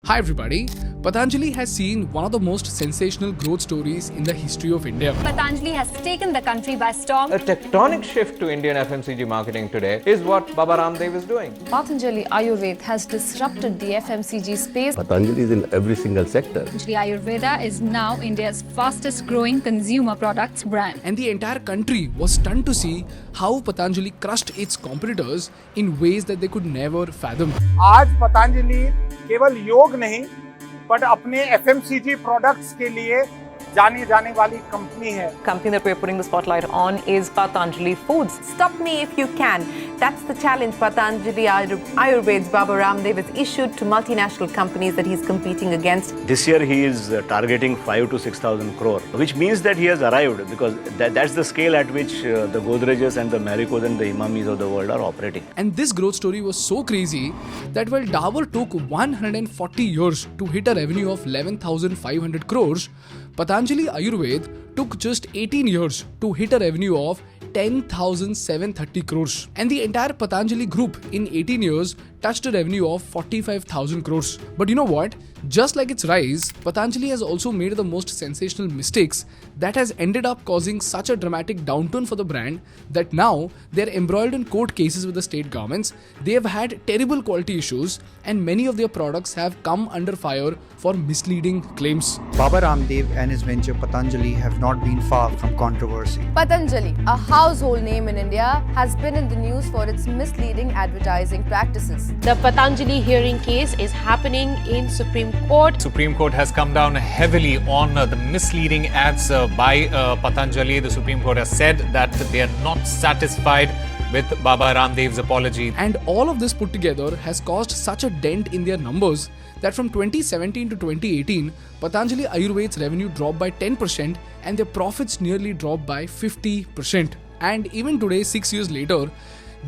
Hi everybody, Patanjali has seen one of the most sensational growth stories in the history of India. Patanjali has taken the country by storm. A tectonic shift to Indian FMCG marketing today is what Baba Ramdev is doing. Patanjali Ayurved has disrupted the FMCG space. Patanjali is in every single sector. Patanjali Ayurveda is now India's fastest growing consumer products brand. And the entire country was stunned to see how Patanjali crushed its competitors in ways that they could never fathom. आज पतंजलि केवल योग नहीं but अपने FMCG products के लिए जानी जाने वाली कंपनी है. Company that we're putting the spotlight on is Patanjali Foods. Stop me if you can. That's the challenge Patanjali Ayurved's Baba Ramdev has issued to multinational companies that he's competing against. This year he is targeting 5 to 6,000 crore, which means that he has arrived because that's the scale at which the Godrejas and the Maricos and the Imamis of the world are operating. And this growth story was so crazy that while Dabur took 140 years to hit a revenue of 11,500 crores, Patanjali Ayurved took just 18 years to hit a revenue of 10,730 crores. And the entire Patanjali Group in 18 years touched a revenue of 45,000 crores. But you know what? Just like its rise, Patanjali has also made the most sensational mistakes that has ended up causing such a dramatic downturn for the brand that now they're embroiled in court cases with the state governments. They have had terrible quality issues and many of their products have come under fire for misleading claims. Baba Ramdev and his venture Patanjali have not been far from controversy. Patanjali, a household name in India, has been in the news for its misleading advertising practices. The Patanjali hearing case is happening in Supreme Court. Supreme Court has come down heavily on the misleading ads by Patanjali. The Supreme Court has said that they are not satisfied with Baba Ramdev's apology. And all of this put together has caused such a dent in their numbers that from 2017 to 2018, Patanjali Ayurved's revenue dropped by 10% and their profits nearly dropped by 50%. And even today, 6 years later,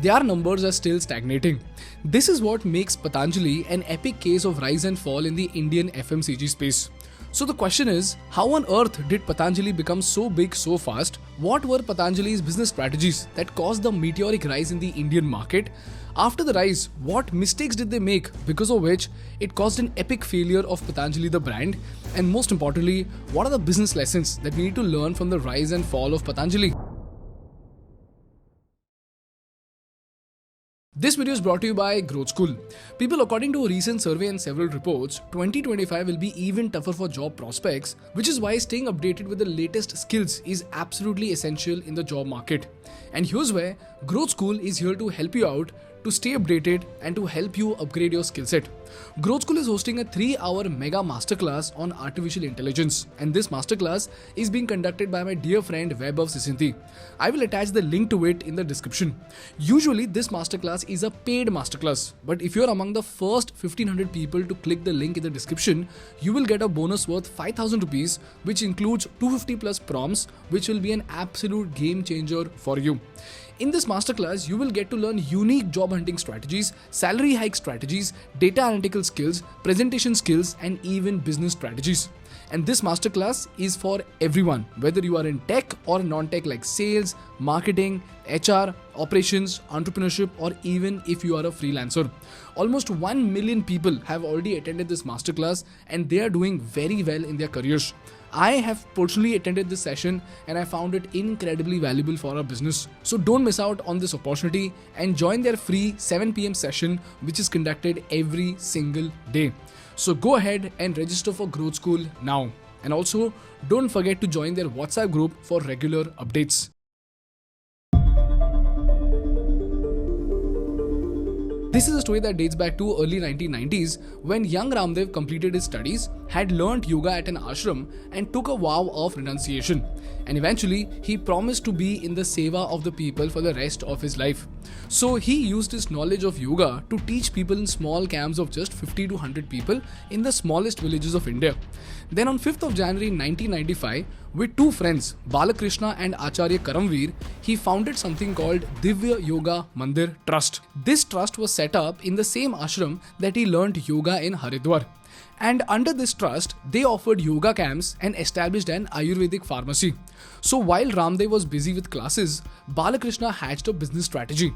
their numbers are still stagnating. This is what makes Patanjali an epic case of rise and fall in the Indian FMCG space. So the question is, how on earth did Patanjali become so big so fast? What were Patanjali's business strategies that caused the meteoric rise in the Indian market? After the rise, what mistakes did they make because of which it caused an epic failure of Patanjali the brand? And most importantly, what are the business lessons that we need to learn from the rise and fall of Patanjali? This video is brought to you by Growth School. People, according to a recent survey and several reports, 2025 will be even tougher for job prospects, which is why staying updated with the latest skills is absolutely essential in the job market. And here's where Growth School is here to help you out to stay updated and to help you upgrade your skill set. Growth School is hosting a 3-hour mega masterclass on artificial intelligence, and this masterclass is being conducted by my dear friend Vaibhav Sisinthi. I will attach the link to it in the description. Usually this masterclass is a paid masterclass, but if you're among the first 1500 people to click the link in the description, you will get a bonus worth 5,000 rupees, which includes 250 plus prompts, which will be an absolute game changer for you. In this masterclass, you will get to learn unique job hunting strategies, salary hike strategies, data analytical skills, presentation skills, and even business strategies. And this masterclass is for everyone, whether you are in tech or non-tech like sales, marketing, HR, operations, entrepreneurship, or even if you are a freelancer. Almost 1 million people have already attended this masterclass and they are doing very well in their careers. I have personally attended this session and I found it incredibly valuable for our business. So don't miss out on this opportunity and join their free 7 PM session, which is conducted every single day. So go ahead and register for Growth School now. And also don't forget to join their WhatsApp group for regular updates. This is a story that dates back to early 1990s when young Ramdev completed his studies, had learnt yoga at an ashram and took a vow of renunciation. And eventually, he promised to be in the seva of the people for the rest of his life. So he used his knowledge of yoga to teach people in small camps of just 50 to 100 people in the smallest villages of India. Then on 5th of January 1995, With two friends, Balakrishna and Acharya Karamveer, he founded something called Divya Yoga Mandir Trust. This trust was set up in the same ashram that he learnt yoga in Haridwar. And under this trust, they offered yoga camps and established an Ayurvedic pharmacy. So while Ramdev was busy with classes, Balakrishna hatched a business strategy.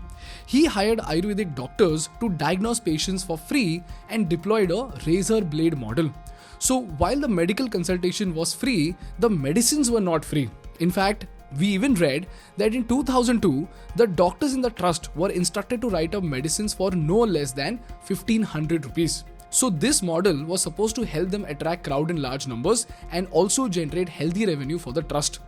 He hired Ayurvedic doctors to diagnose patients for free and deployed a razor blade model. So while the medical consultation was free, the medicines were not free. In fact, we even read that in 2002, the doctors in the trust were instructed to write up medicines for no less than 1500 rupees. So this model was supposed to help them attract crowd in large numbers and also generate healthy revenue for the trust.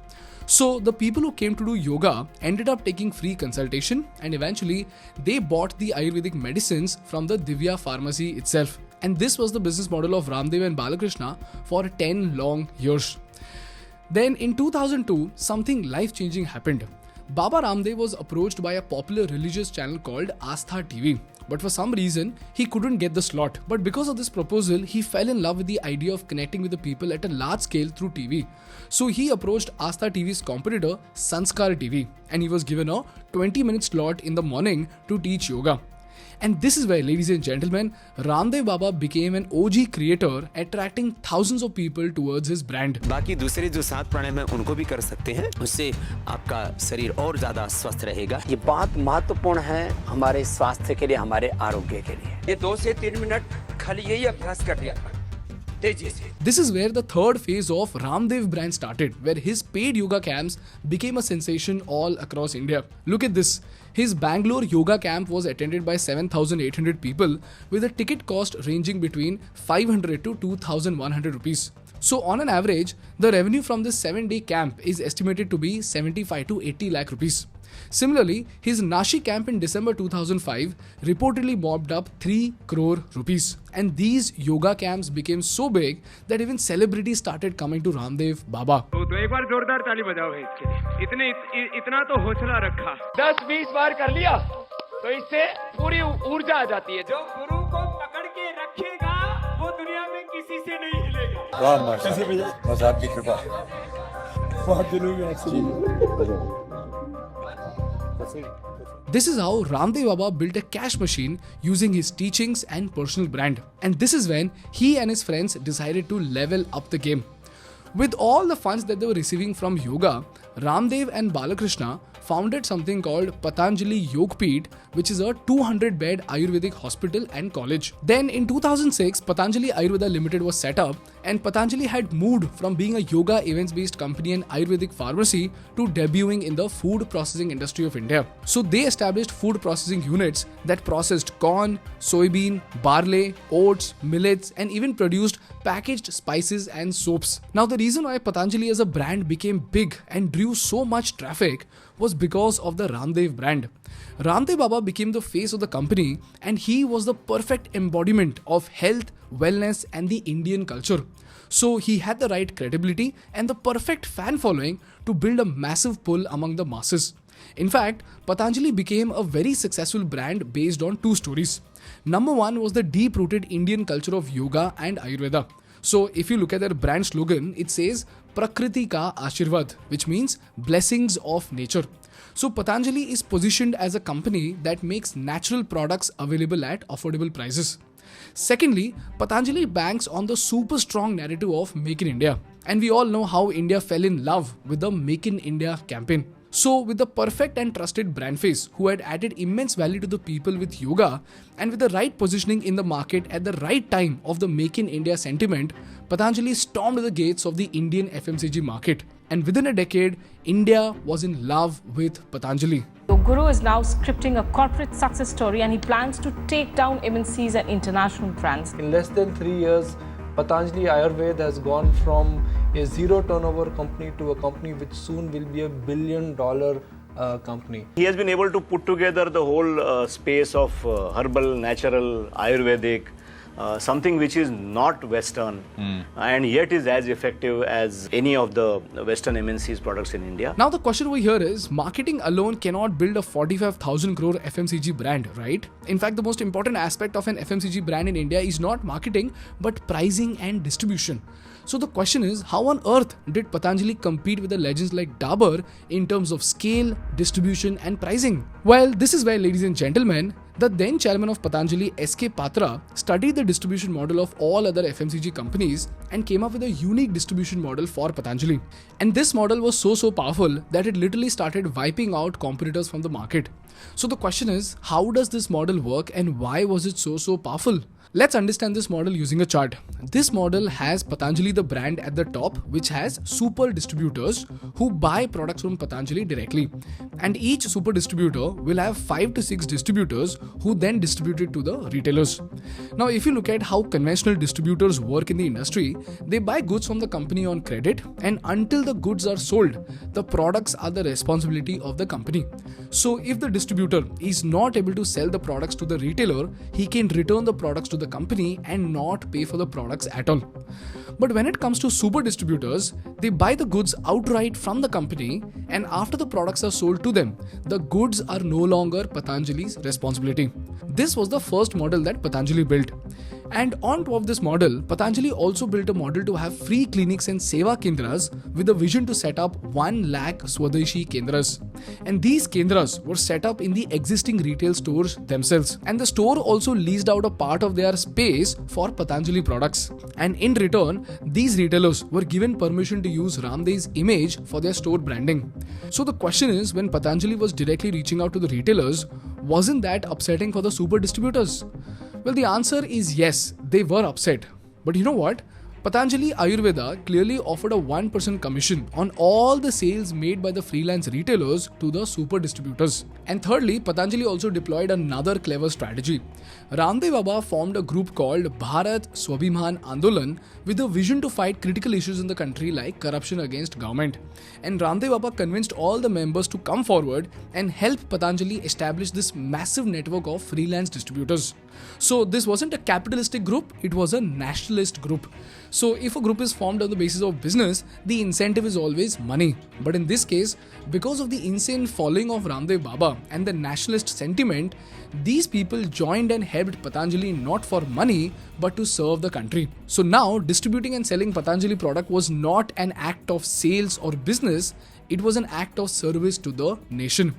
So the people who came to do yoga ended up taking free consultation, and eventually they bought the Ayurvedic medicines from the Divya pharmacy itself. And this was the business model of Ramdev and Balakrishna for 10 long years. Then in 2002, something life-changing happened. Baba Ramdev was approached by a popular religious channel called Astha TV. But for some reason, he couldn't get the slot. But because of this proposal, he fell in love with the idea of connecting with the people at a large scale through TV. So he approached Astha TV's competitor, Sanskar TV, and he was given a 20-minute slot in the morning to teach yoga. And this is where, ladies and gentlemen, Ramdev Baba became an OG creator, attracting thousands of people towards his brand. बाकी दूसरे जो 7 प्राणायाम है उनको भी कर सकते हैं, उससे आपका शरीर और ज्यादा स्वस्थ रहेगा। ये बात महत्वपूर्ण है हमारे स्वास्थ्य के लिए, हमारे आरोग्य के लिए। ये 2 से 3 मिनट खाली यही अभ्यास कर लिया तेजी से। This is where the third phase of Ramdev brand started, where his paid yoga camps became a sensation all across India. Look at this. His Bangalore yoga camp was attended by 7,800 people with a ticket cost ranging between 500 to 2,100 rupees. So on an average, the revenue from this 7-day camp is estimated to be 75 to 80 lakh rupees. Similarly, his Nashik camp in December 2005 reportedly mopped up 3 crore rupees. And these yoga camps became so big that even celebrities started coming to Ramdev Baba. तो एक बार जोरदार ताली बजाओ है इसके लिए। इतना तो हौसला रखा। 10-20 बार कर लिया तो इससे पूरी ऊर्जा आ जाती है। जो गुरु को पकड़ के रखेगा वो दुनिया में किसी से नहीं हिलेगा। वाह माशाल्लाह, बस आपकी कृपा। बहुत दिनों में आपसे। This is how Ramdev Baba built a cash machine using his teachings and personal brand. And this is when he and his friends decided to level up the game. With all the funds that they were receiving from yoga, Ramdev and Balakrishna founded something called Patanjali Yogpeeth, which is a 200-bed Ayurvedic hospital and college. Then in 2006, Patanjali Ayurved Limited was set up, and Patanjali had moved from being a yoga events-based company and Ayurvedic pharmacy to debuting in the food processing industry of India. So they established food processing units that processed corn, soybean, barley, oats, millets, and even produced packaged spices and soaps. Now the reason why Patanjali as a brand became big and drew so much traffic was because of the Ramdev brand. Ramdev Baba became the face of the company, and he was the perfect embodiment of health, wellness and the Indian culture. So he had the right credibility and the perfect fan following to build a massive pull among the masses. In fact, Patanjali became a very successful brand based on 2 stories. Number 1 was the deep-rooted Indian culture of yoga and Ayurveda. So if you look at their brand slogan, it says Prakriti Ka Ashirvad, which means blessings of nature. So Patanjali is positioned as a company that makes natural products available at affordable prices. Secondly, Patanjali banks on the super strong narrative of Make in India. And we all know how India fell in love with the Make in India campaign. So with the perfect and trusted brand face who had added immense value to the people with yoga, and with the right positioning in the market at the right time of the Make in India sentiment, Patanjali stormed the gates of the Indian FMCG market. And within a decade, India was in love with Patanjali. The Guru is now scripting a corporate success story, and he plans to take down MNCs and international brands. In less than 3 years, Patanjali Ayurved has gone from a zero turnover company to a company which soon will be $1 billion company. He has been able to put together the whole space of herbal, natural, Ayurvedic, something which is not Western and yet is as effective as any of the Western MNC's products in India. Now the question over here is, marketing alone cannot build a 45,000 crore FMCG brand, right? In fact, the most important aspect of an FMCG brand in India is not marketing but pricing and distribution. So the question is, how on earth did Patanjali compete with the legends like Dabur in terms of scale, distribution and pricing? Well, this is where, ladies and gentlemen, the then chairman of Patanjali, S.K. Patra, studied the distribution model of all other FMCG companies and came up with a unique distribution model for Patanjali. And this model was so powerful that it literally started wiping out competitors from the market. So the question is, how does this model work and why was it so powerful? Let's understand this model using a chart. This model has Patanjali the brand at the top, which has super distributors who buy products from Patanjali directly. And each super distributor will have 5 to 6 distributors who then distribute it to the retailers. Now, if you look at how conventional distributors work in the industry, they buy goods from the company on credit, and until the goods are sold, the products are the responsibility of the company. So if the distributor is not able to sell the products to the retailer, he can return the products to the company and not pay for the products at all. But when it comes to super distributors, they buy the goods outright from the company, and after the products are sold to them, the goods are no longer Patanjali's responsibility. This was the first model that Patanjali built. And on top of this model, Patanjali also built a model to have free clinics and Seva Kendras with a vision to set up 1 lakh Swadeshi Kendras. And these Kendras were set up in the existing retail stores themselves. And the store also leased out a part of their space for Patanjali products. And in return, these retailers were given permission to use Ramdev's image for their store branding. So the question is, when Patanjali was directly reaching out to the retailers, wasn't that upsetting for the super distributors? Well, the answer is yes, they were upset. But you know what? Patanjali Ayurved clearly offered a 1% commission on all the sales made by the freelance retailers to the super distributors. And thirdly, Patanjali also deployed another clever strategy. Ramdev Baba formed a group called Bharat Swabhiman Andolan with a vision to fight critical issues in the country like corruption against government. And Ramdev Baba convinced all the members to come forward and help Patanjali establish this massive network of freelance distributors. So this wasn't a capitalistic group, it was a nationalist group. So if a group is formed on the basis of business, the incentive is always money. But in this case, because of the insane following of Ramdev Baba and the nationalist sentiment, these people joined and helped Patanjali not for money but to serve the country. So now distributing and selling Patanjali product was not an act of sales or business, it was an act of service to the nation.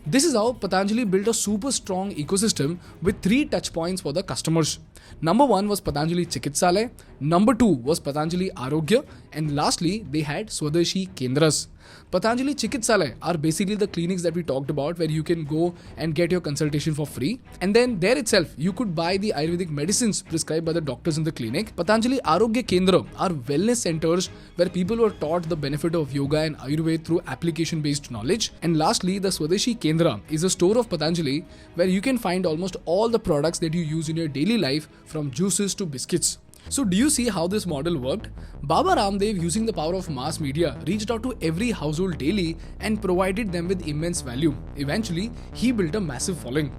This is how Patanjali built a super strong ecosystem with 3 touch points for the customers. Number 1 was Patanjali Chikitsalaya, number 2 was Patanjali Arogya, and lastly they had Swadeshi Kendras. Patanjali Chikitsalaya are basically the clinics that we talked about where you can go and get your consultation for free. And then there itself, you could buy the Ayurvedic medicines prescribed by the doctors in the clinic. Patanjali Arogya Kendra are wellness centers where people were taught the benefit of yoga and Ayurveda through application-based knowledge. And lastly, the Swadeshi Kendra is a store of Patanjali where you can find almost all the products that you use in your daily life, from juices to biscuits. So do you see how this model worked? Baba Ramdev, using the power of mass media, reached out to every household daily and provided them with immense value. Eventually, he built a massive following.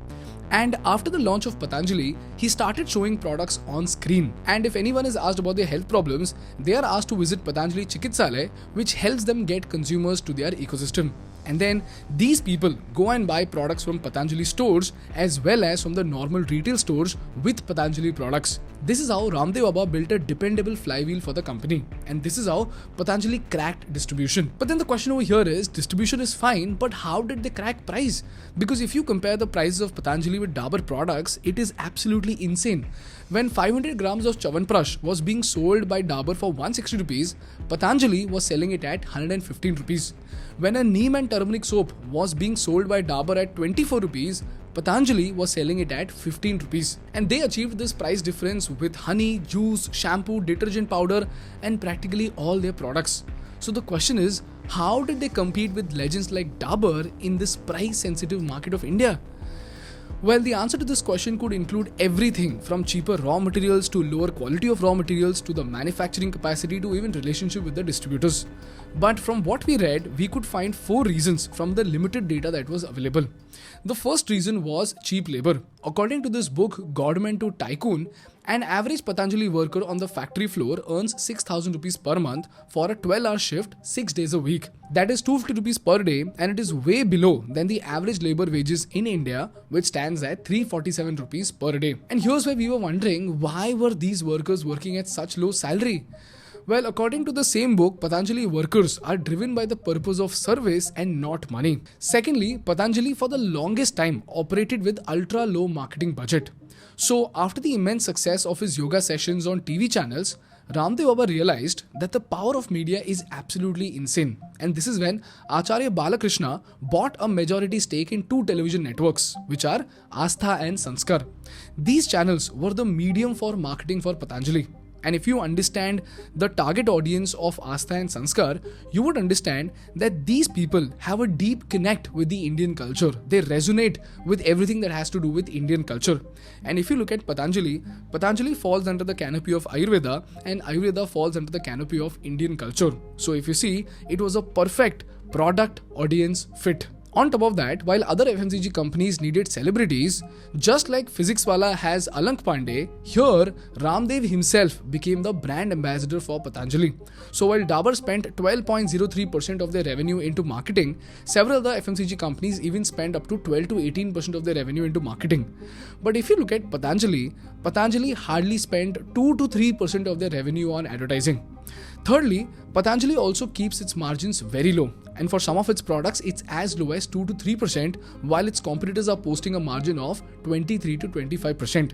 And after the launch of Patanjali, he started showing products on screen. And if anyone is asked about their health problems, they are asked to visit Patanjali Chikitsalaya, which helps them get consumers to their ecosystem. And then these people go and buy products from Patanjali stores as well as from the normal retail stores with Patanjali products. This is how Ramdev Baba built a dependable flywheel for the company. And this is how Patanjali cracked distribution. But then the question over here is, distribution is fine, but how did they crack price? Because if you compare the prices of Patanjali with Dabur products, it is absolutely insane. When 500 grams of Chyawanprash was being sold by Dabur for 160 rupees, Patanjali was selling it at 115 rupees. When a neem and turmeric soap was being sold by Dabur at 24 rupees, Patanjali was selling it at 15 rupees. And they achieved this price difference with honey, juice, shampoo, detergent powder and practically all their products. So the question is, how did they compete with legends like Dabur in this price-sensitive market of India? Well, the answer to this question could include everything from cheaper raw materials to lower quality of raw materials to the manufacturing capacity to even relationship with the distributors. But from what we read, we could find 4 reasons from the limited data that was available. The first reason was cheap labor. According to this book, Godman to Tycoon, an average Patanjali worker on the factory floor earns 6,000 rupees per month for a 12-hour shift 6 days a week. That is 250 rupees per day, and it is way below than the average labor wages in India, which stands at 347 rupees per day. And here's where we were wondering, why were these workers working at such low salary? Well, according to the same book, Patanjali workers are driven by the purpose of service and not money. Secondly, Patanjali for the longest time operated with ultra low marketing budget. So after the immense success of his yoga sessions on TV channels, Ramdev Baba realized that the power of media is absolutely insane. And this is when Acharya Balakrishna bought a majority stake in 2 television networks, which are Astha and Sanskar. These channels were the medium for marketing for Patanjali. And if you understand the target audience of Astha and Sanskar, you would understand that these people have a deep connect with the Indian culture. They resonate with everything that has to do with Indian culture. And if you look at Patanjali, Patanjali falls under the canopy of Ayurveda, and Ayurveda falls under the canopy of Indian culture. So if you see, it was a perfect product audience fit. On top of that, while other FMCG companies needed celebrities, just like Physics Wala has Alank Pandey, here Ramdev himself became the brand ambassador for Patanjali. So while Dabur spent 12.03% of their revenue into marketing, several other FMCG companies even spent up to 12 to 18% of their revenue into marketing. But if you look at Patanjali, Patanjali hardly spent 2 to 3% of their revenue on advertising. Thirdly, Patanjali also keeps its margins very low, and for some of its products it's as low as 2 to 3%, while its competitors are posting a margin of 23 to 25%.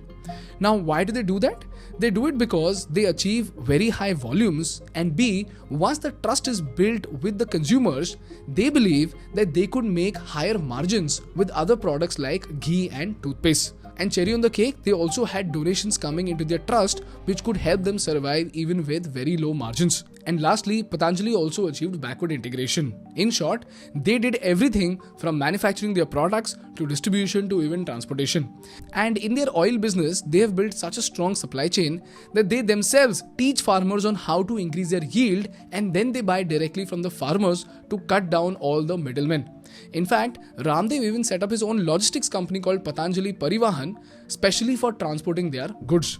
Now, why do they do that? They do it because they achieve very high volumes, and B, once the trust is built with the consumers, they believe that they could make higher margins with other products like ghee and toothpaste. And cherry on the cake, they also had donations coming into their trust, which could help them survive even with very low margins. And lastly, Patanjali also achieved backward integration. In short, they did everything from manufacturing their products to distribution to even transportation. And in their oil business, they have built such a strong supply chain that they themselves teach farmers on how to increase their yield, and then they buy directly from the farmers to cut down all the middlemen. In fact, Ramdev even set up his own logistics company called Patanjali Parivahan, specially for transporting their goods.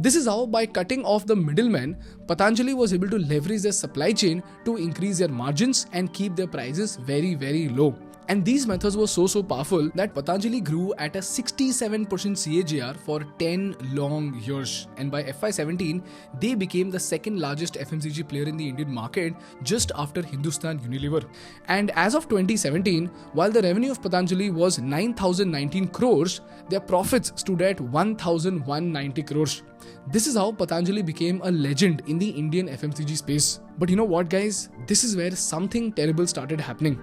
This is how, by cutting off the middlemen, Patanjali was able to leverage their supply chain to increase their margins and keep their prices very, very low. And these methods were so powerful that Patanjali grew at a 67% CAGR for 10 long years. And by FY17, they became the second largest FMCG player in the Indian market, just after Hindustan Unilever. And as of 2017, while the revenue of Patanjali was 9,019 crores, their profits stood at 1,190 crores. This is how Patanjali became a legend in the Indian FMCG space. But you know what, guys? This is where something terrible started happening.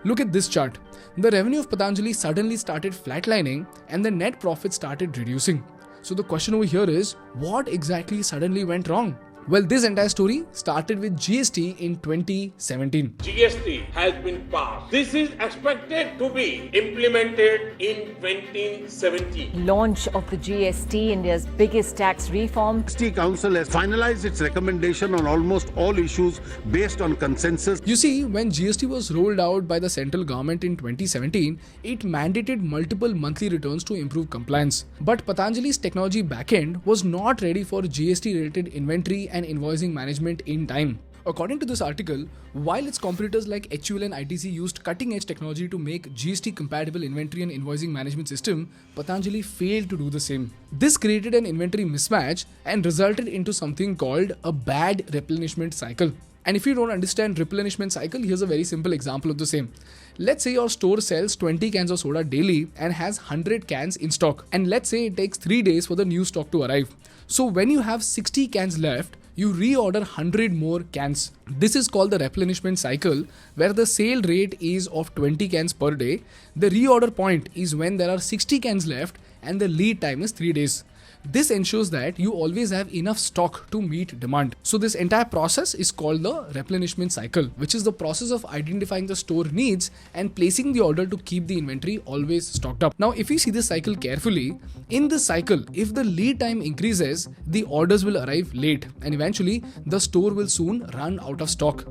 Look at this chart. The revenue of Patanjali suddenly started flatlining and the net profit started reducing. So the question over here is, what exactly suddenly went wrong? Well, this entire story started with GST in 2017. GST has been passed. This is expected to be implemented in 2017. Launch of the GST, India's biggest tax reform. GST Council has finalized its recommendation on almost all issues based on consensus. You see, when GST was rolled out by the central government in 2017, it mandated multiple monthly returns to improve compliance. But Patanjali's technology backend was not ready for GST-related inventory and invoicing management in time. According to this article, while its competitors like HUL and ITC used cutting-edge technology to make GST-compatible inventory and invoicing management system, Patanjali failed to do the same. This created an inventory mismatch and resulted into something called a bad replenishment cycle. And if you don't understand replenishment cycle, here's a very simple example of the same. Let's say your store sells 20 cans of soda daily and has 100 cans in stock. And let's say it takes 3 days for the new stock to arrive. So when you have 60 cans left, you reorder 100 more cans. This is called the replenishment cycle, where the sale rate is of 20 cans per day. The reorder point is when there are 60 cans left and the lead time is 3 days. This ensures that you always have enough stock to meet demand. So this entire process is called the replenishment cycle, which is the process of identifying the store needs and placing the order to keep the inventory always stocked up. Now, if you see this cycle carefully, in this cycle, if the lead time increases, the orders will arrive late and eventually the store will soon run out of stock.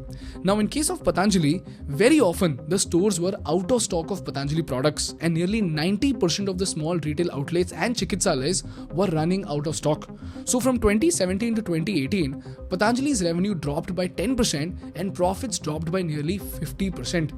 Now, in case of Patanjali, very often the stores were out of stock of Patanjali products and nearly 90% of the small retail outlets and chikitsalayas were running out of stock. So from 2017 to 2018, Patanjali's revenue dropped by 10% and profits dropped by nearly 50%.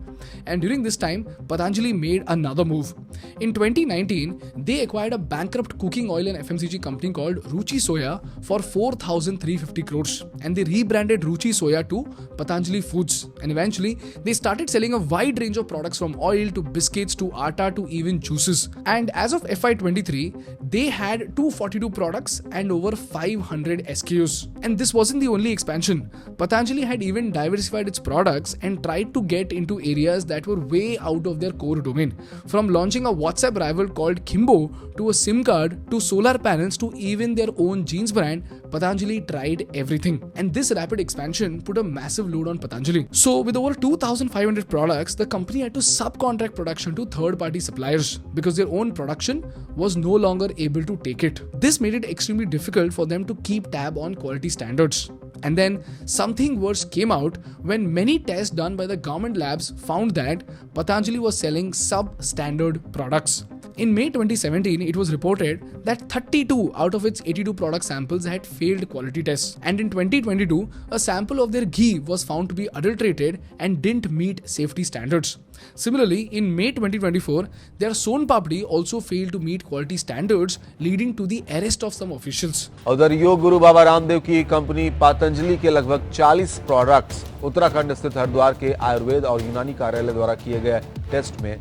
And during this time, Patanjali made another move. In 2019, they acquired a bankrupt cooking oil and FMCG company called Ruchi Soya for 4,350 crores, and they rebranded Ruchi Soya to Patanjali Foods. And eventually, they started selling a wide range of products from oil to biscuits to atta to even juices. And as of FY23, they had 242 products and over 500 SKUs. And this wasn't the only expansion. Patanjali had even diversified its products and tried to get into areas that were way out of their core domain. From launching a WhatsApp rival called Kimbo to a SIM card to solar panels to even their own jeans brand, Patanjali tried everything. And this rapid expansion put a massive load on Patanjali. So with over 2,500 products, the company had to subcontract production to third-party suppliers because their own production was no longer able to take it. This made it extremely difficult for them to keep tab on quality standards. And then something worse came out when many tests done by the government labs found that Patanjali was selling substandard products. In May 2017, it was reported that 32 out of its 82 product samples had failed quality tests. And in 2022, a sample of their ghee was found to be adulterated and didn't meet safety standards. Similarly, in May 2024, their Son Papdi also failed to meet quality standards, leading to the arrest of some officials. उधर योग गुरु बाबा रामदेव की company Patanjali के लगभग 40 products Uttarakhand स्थित हरिद्वार के आयुर्वेद और यूनानी कार्यालय द्वारा किए गए टेस्ट में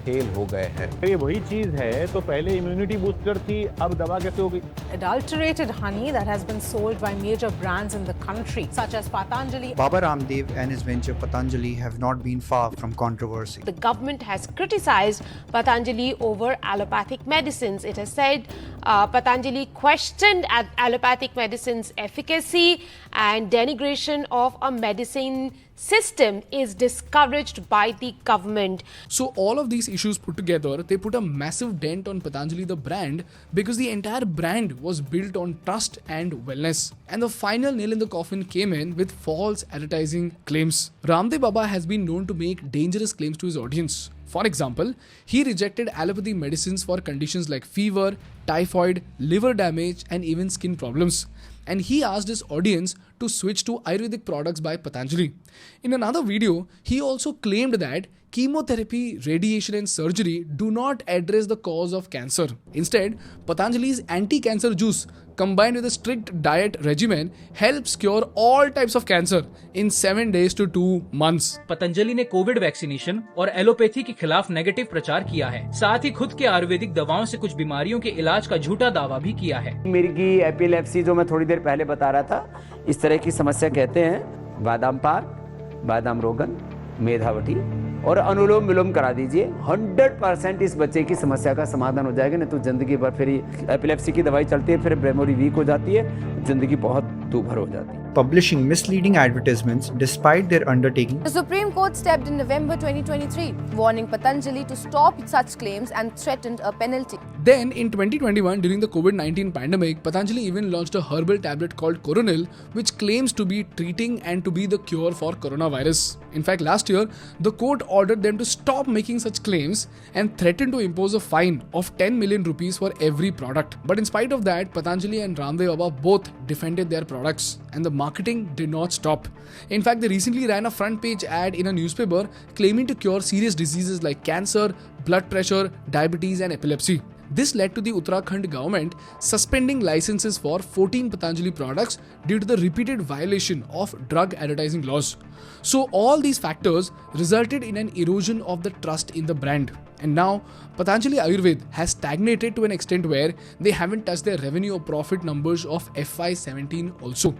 फेल हो गए हैं। ये वही चीज है, तो पहले इम्यूनिटी बूस्टर थी, अब दवा कैसे हो गई? Adulterated honey that has been sold by major brands in the country, such as Patanjali. Baba Ramdev and his venture Patanjali have not been far from controversy. The government has criticized Patanjali over allopathic medicines. It has said Patanjali questioned allopathic medicine's efficacy and denigration of a medicine system is discouraged by the government. So all of these issues put together, they put a massive dent on Patanjali the brand because the entire brand was built on trust and wellness. And the final nail in the coffin came in with false advertising claims. Ramdev Baba has been known to make dangerous claims to his audience. For example, he rejected allopathy medicines for conditions like fever, typhoid, liver damage and even skin problems. And he asked his audience to switch to Ayurvedic products by Patanjali. In another video, he also claimed that chemotherapy, radiation and surgery do not address the cause of cancer. Instead, Patanjali's anti-cancer juice combined with a strict diet regimen helps cure all types of cancer in 7 days to 2 months. Patanjali ने Covid vaccination और allopathy के खिलाफ negative प्रचार किया है। साथ ही खुद के आयुर्वेदिक दवाओं से कुछ बीमारियों के इलाज का झूठा दावा भी किया है। मिर्गी, एपिलेप्सी जो मैं थोड़ी देर पहले बता रहा था, इस तरह की समस्या कहते हैं बादाम पार्क, बादाम रोगन, मेधावटी और अनुलोम विलोम करा दीजिए। 100% इस बच्चे की समस्या का समाधान हो जाएगा। नहीं तो जिंदगी भर फिर एपिलेप्सी की दवाई चलती है, फिर मेमोरी वीक हो जाती है, जिंदगी बहुत दूभर हो जाती है। Publishing misleading advertisements despite their undertaking. The Supreme Court stepped in November 2023, warning Patanjali to stop such claims and threatened a penalty. Then in 2021, during the COVID-19 pandemic, Patanjali even launched a herbal tablet called Coronil, which claims to be treating and to be the cure for coronavirus. In fact, last year, the court ordered them to stop making such claims and threatened to impose a fine of 10 million rupees for every product. But in spite of that, Patanjali and Ramdev Baba both defended their products, and the marketing did not stop. In fact, they recently ran a front page ad in a newspaper claiming to cure serious diseases like cancer, blood pressure, diabetes and epilepsy. This led to the Uttarakhand government suspending licenses for 14 Patanjali products due to the repeated violation of drug advertising laws. So all these factors resulted in an erosion of the trust in the brand. And now, Patanjali Ayurved has stagnated to an extent where they haven't touched their revenue or profit numbers of FY17 also.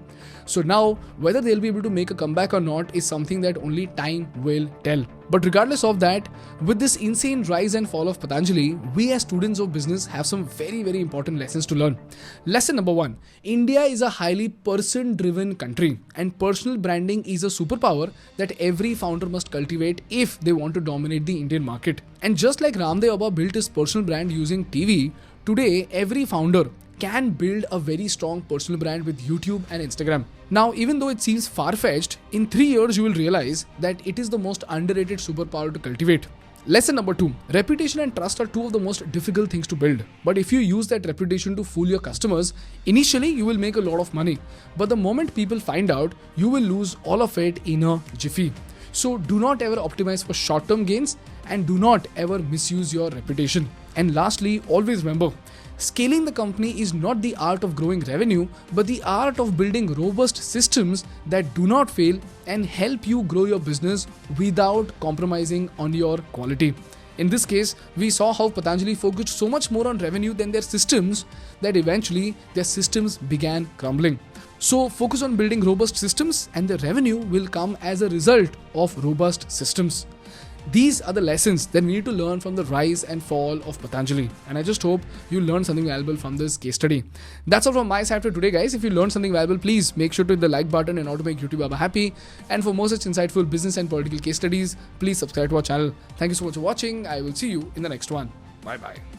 So now, whether they'll be able to make a comeback or not is something that only time will tell. But regardless of that, with this insane rise and fall of Patanjali, we as students of business have some very important lessons to learn. Lesson number 1. India is a highly person-driven country, and personal branding is a superpower that every founder must cultivate if they want to dominate the Indian market. And just like Ramdev Baba built his personal brand using TV, today every founder can build a very strong personal brand with YouTube and Instagram. Now, even though it seems far-fetched, in 3 years you will realize that it is the most underrated superpower to cultivate. Lesson number 2. Reputation and trust are two of the most difficult things to build. But if you use that reputation to fool your customers, initially you will make a lot of money. But the moment people find out, you will lose all of it in a jiffy. So do not ever optimize for short-term gains and do not ever misuse your reputation. And lastly, always remember, scaling the company is not the art of growing revenue, but the art of building robust systems that do not fail and help you grow your business without compromising on your quality. In this case, we saw how Patanjali focused so much more on revenue than their systems that eventually their systems began crumbling. So focus on building robust systems and the revenue will come as a result of robust systems. These are the lessons that we need to learn from the rise and fall of Patanjali. And I just hope you learned something valuable from this case study. That's all from my side for today, guys. If you learned something valuable, please make sure to hit the like button in order to make YouTube Baba happy. And for more such insightful business and political case studies, please subscribe to our channel. Thank you so much for watching. I will see you in the next one. Bye-bye.